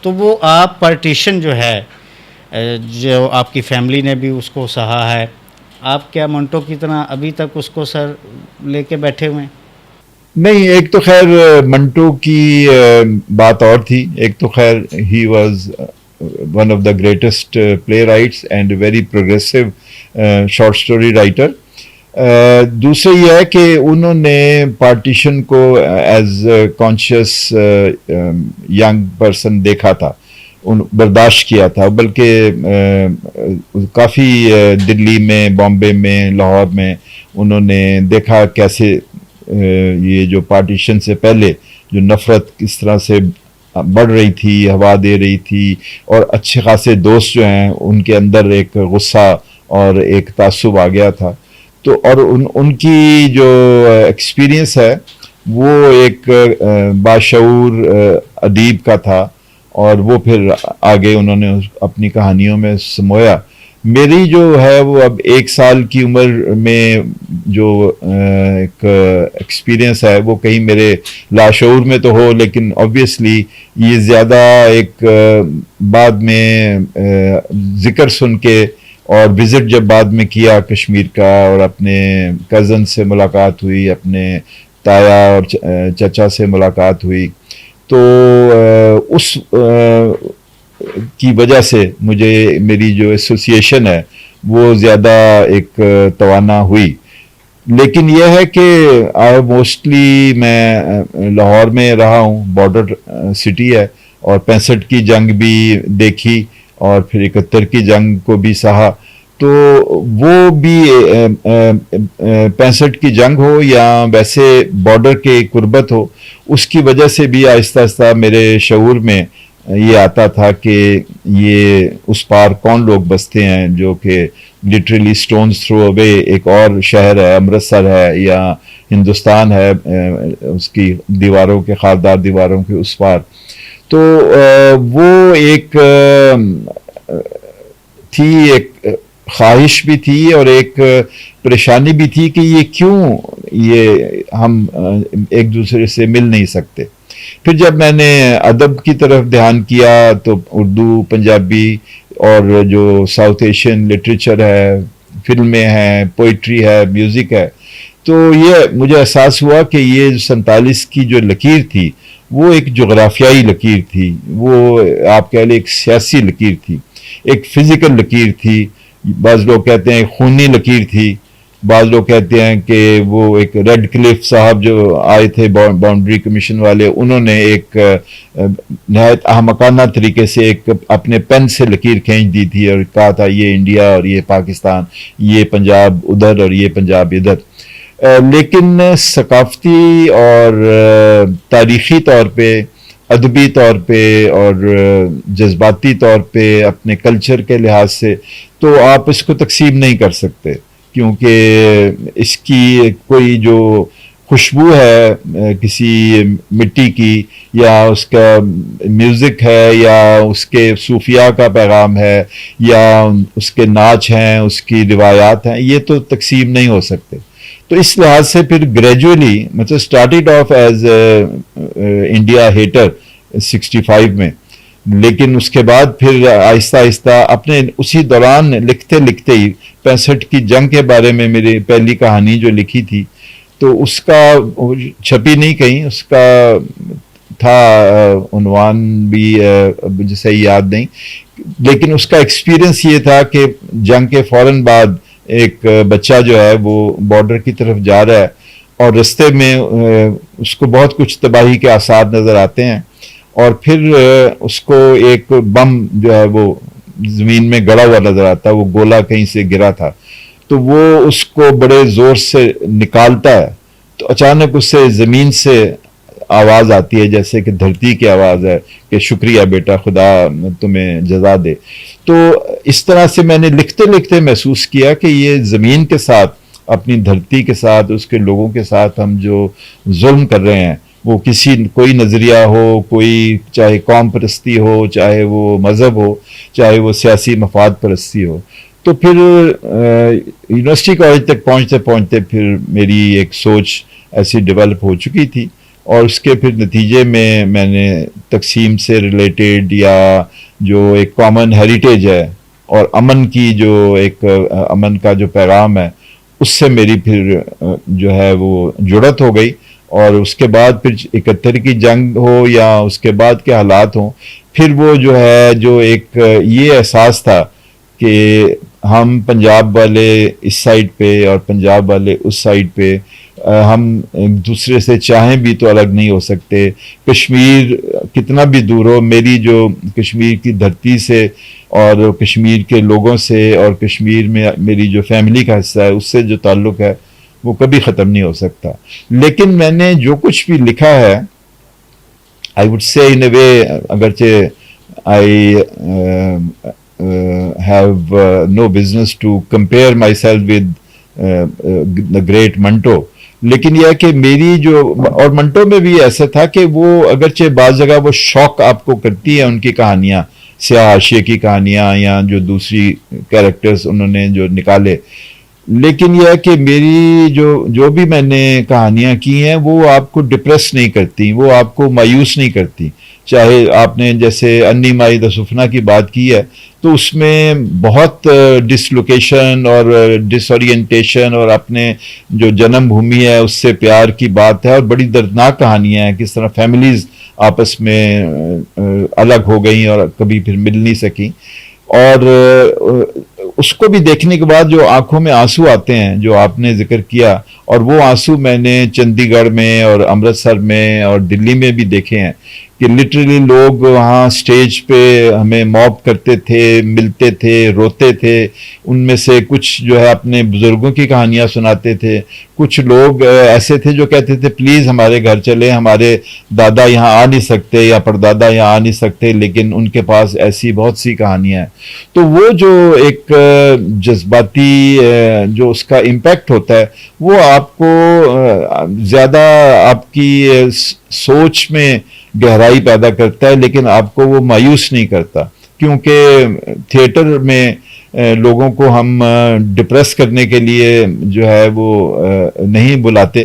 تو وہ آپ پارٹیشن جو ہے جو آپ کی فیملی نے بھی اس کو سہا ہے، آپ کیا منٹو کی طرح ابھی تک اس کو سر لے کے بیٹھے ہوئے ہیں؟ نہیں، ایک تو خیر منٹو کی بات اور تھی. ایک تو خیر he was one of the greatest play rights and very progressive short story writer. دوسرے یہ ہے کہ انہوں نے پارٹیشن کو ایز کانشیس ینگ پرسن دیکھا تھا، برداشت کیا تھا، بلکہ کافی دلی میں، بامبے میں، لاہور میں انہوں نے دیکھا کیسے یہ جو پارٹیشن سے پہلے جو نفرت کس طرح سے بڑھ رہی تھی، ہوا دے رہی تھی، اور اچھے خاصے دوست جو ہیں ان کے اندر ایک غصہ اور ایک تعصب آ گیا تھا. تو اور ان کی جو ایکسپیرئنس ہے وہ ایک باشعور ادیب کا تھا، اور وہ پھر آگے انہوں نے اپنی کہانیوں میں سمویا. میری جو ہے وہ اب 1 سال کی عمر میں جو ایک ایکسپیرئنس ہے وہ کہیں میرے لاشعور میں تو ہو، لیکن آبویسلی یہ زیادہ ایک بعد میں ذکر سن کے اور وزٹ جب بعد میں کیا کشمیر کا، اور اپنے کزن سے ملاقات ہوئی، اپنے تایا اور چچا سے ملاقات ہوئی، تو اس کی وجہ سے مجھے میری جو ایسوسیشن ہے وہ زیادہ ایک توانا ہوئی. لیکن یہ ہے کہ موسٹلی میں لاہور میں رہا ہوں، بارڈر سٹی ہے، اور 65 کی جنگ بھی دیکھی، اور پھر 71 کی جنگ کو بھی سہا. تو وہ بھی 65 کی جنگ ہو یا ویسے بارڈر کے قربت ہو، اس کی وجہ سے بھی آہستہ آہستہ میرے شعور میں یہ آتا تھا کہ یہ اس پار کون لوگ بستے ہیں جو کہ لٹرلی سٹونز تھرو اوے ایک اور شہر ہے، امرتسر ہے یا ہندوستان ہے، اس کی دیواروں کے خاردار دیواروں کے اس پار. تو وہ ایک تھی، ایک خواہش بھی تھی اور ایک پریشانی بھی تھی کہ یہ کیوں یہ ہم ایک دوسرے سے مل نہیں سکتے. پھر جب میں نے ادب کی طرف دھیان کیا تو اردو، پنجابی اور جو ساؤتھ ایشین لٹریچر ہے، فلمیں ہیں، پوئٹری ہے، میوزک ہے، تو یہ مجھے احساس ہوا کہ یہ 47 کی جو لکیر تھی وہ ایک جغرافیائی لکیر تھی، وہ آپ کہہ لیں ایک سیاسی لکیر تھی، ایک فزیکل لکیر تھی. بعض لوگ کہتے ہیں خونی لکیر تھی، بعض لوگ کہتے ہیں کہ وہ ایک ریڈ کلف صاحب جو آئے تھے باؤنڈری کمیشن والے، انہوں نے ایک نہایت احمقانہ طریقے سے ایک اپنے پین سے لکیر کھینچ دی تھی اور کہا تھا یہ انڈیا اور یہ پاکستان، یہ پنجاب ادھر اور یہ پنجاب ادھر. لیکن ثقافتی اور تاریخی طور پہ، ادبی طور پہ اور جذباتی طور پہ، اپنے کلچر کے لحاظ سے تو آپ اس کو تقسیم نہیں کر سکتے، کیونکہ اس کی کوئی جو خوشبو ہے کسی مٹی کی، یا اس کا میوزک ہے، یا اس کے صوفیہ کا پیغام ہے، یا اس کے ناچ ہیں، اس کی روایات ہیں، یہ تو تقسیم نہیں ہو سکتے. تو اس لحاظ سے پھر گریجولی مطلب started off as India hater 65 میں، لیکن اس کے بعد پھر آہستہ آہستہ اپنے اسی دوران لکھتے لکھتے ہی 65 کی جنگ کے بارے میں میری پہلی کہانی جو لکھی تھی تو اس کا چھپی نہیں کہیں، اس کا تھا عنوان بھی مجھے صحیح یاد نہیں، لیکن اس کا ایکسپیرئنس یہ تھا کہ جنگ کے فوراً بعد ایک بچہ جو ہے وہ بارڈر کی طرف جا رہا ہے اور رستے میں اس کو بہت کچھ تباہی کے آثار نظر آتے ہیں، اور پھر اس کو ایک بم جو ہے وہ زمین میں گڑا ہوا نظر آتا ہے، وہ گولا کہیں سے گرا تھا، تو وہ اس کو بڑے زور سے نکالتا ہے، تو اچانک اس سے زمین سے آواز آتی ہے جیسے کہ دھرتی کی آواز ہے کہ شکریہ بیٹا، خدا تمہیں جزا دے. تو اس طرح سے میں نے لکھتے لکھتے محسوس کیا کہ یہ زمین کے ساتھ، اپنی دھرتی کے ساتھ، اس کے لوگوں کے ساتھ ہم جو ظلم کر رہے ہیں، وہ کوئی نظریہ ہو، کوئی چاہے قوم پرستی ہو، چاہے وہ مذہب ہو، چاہے وہ سیاسی مفاد پرستی ہو. تو پھر یونیورسٹی کالج تک پہنچتے پہنچتے پھر میری ایک سوچ ایسی ڈیولپ ہو چکی تھی، اور اس کے پھر نتیجے میں نے تقسیم سے ریلیٹڈ یا جو ایک کامن ہیریٹیج ہے اور امن کی جو ایک امن کا جو پیغام ہے اس سے میری پھر جو ہے وہ جڑت ہو گئی. اور اس کے بعد پھر 71 کی جنگ ہو یا اس کے بعد کے حالات ہوں، پھر وہ جو ہے جو ایک یہ احساس تھا کہ ہم پنجاب والے اس سائڈ پہ اور پنجاب والے اس سائڈ پہ ہم ایک دوسرے سے چاہیں بھی تو الگ نہیں ہو سکتے. کشمیر کتنا بھی دور ہو، میری جو کشمیر کی دھرتی سے اور کشمیر کے لوگوں سے اور کشمیر میں میری جو فیملی کا حصہ ہے اس سے جو تعلق ہے وہ کبھی ختم نہیں ہو سکتا. لیکن میں نے جو کچھ بھی لکھا ہے I would say in a way, اگرچہ I have no business to compare myself with the great Manto, لیکن یہ ہے کہ میری جو اور منٹو میں بھی ایسا تھا کہ وہ اگرچہ بعض جگہ وہ شوق آپ کو کرتی ہے ان کی کہانیاں، سیاہ حاشیے کی کہانیاں یا جو دوسری کیریکٹرز انہوں نے جو نکالے، لیکن یہ ہے کہ میری جو بھی میں نے کہانیاں کی ہیں وہ آپ کو ڈپریس نہیں کرتی، وہ آپ کو مایوس نہیں کرتی. چاہے آپ نے جیسے انی مائی دا سفنا کی بات کی ہے تو اس میں بہت ڈسلوکیشن اور ڈس اورینٹیشن اور اپنے جو جنم بھومی ہے اس سے پیار کی بات ہے، اور بڑی دردناک کہانیاں ہیں کس طرح فیملیز آپس میں الگ ہو گئیں اور کبھی پھر مل نہیں سکیں. اور اس کو بھی دیکھنے کے بعد جو آنکھوں میں آنسو آتے ہیں جو آپ نے ذکر کیا، اور وہ آنسو میں نے چندی گڑھ میں اور امرتسر میں اور دلی میں بھی دیکھے ہیں کہ لٹرلی لوگ وہاں سٹیج پہ ہمیں موب کرتے تھے، ملتے تھے، روتے تھے. ان میں سے کچھ جو ہے اپنے بزرگوں کی کہانیاں سناتے تھے، کچھ لوگ ایسے تھے جو کہتے تھے پلیز ہمارے گھر چلیں، ہمارے دادا یہاں آ نہیں سکتے یا پردادا یہاں آ نہیں سکتے لیکن ان کے پاس ایسی بہت سی کہانیاں ہیں. تو وہ جو ایک جذباتی جو اس کا امپیکٹ ہوتا ہے وہ آپ کو زیادہ آپ کی سوچ میں گہرائی پیدا کرتا ہے، لیکن آپ کو وہ مایوس نہیں کرتا، کیونکہ تھیٹر میں لوگوں کو ہم ڈپریس کرنے کے لیے جو ہے وہ نہیں بلاتے.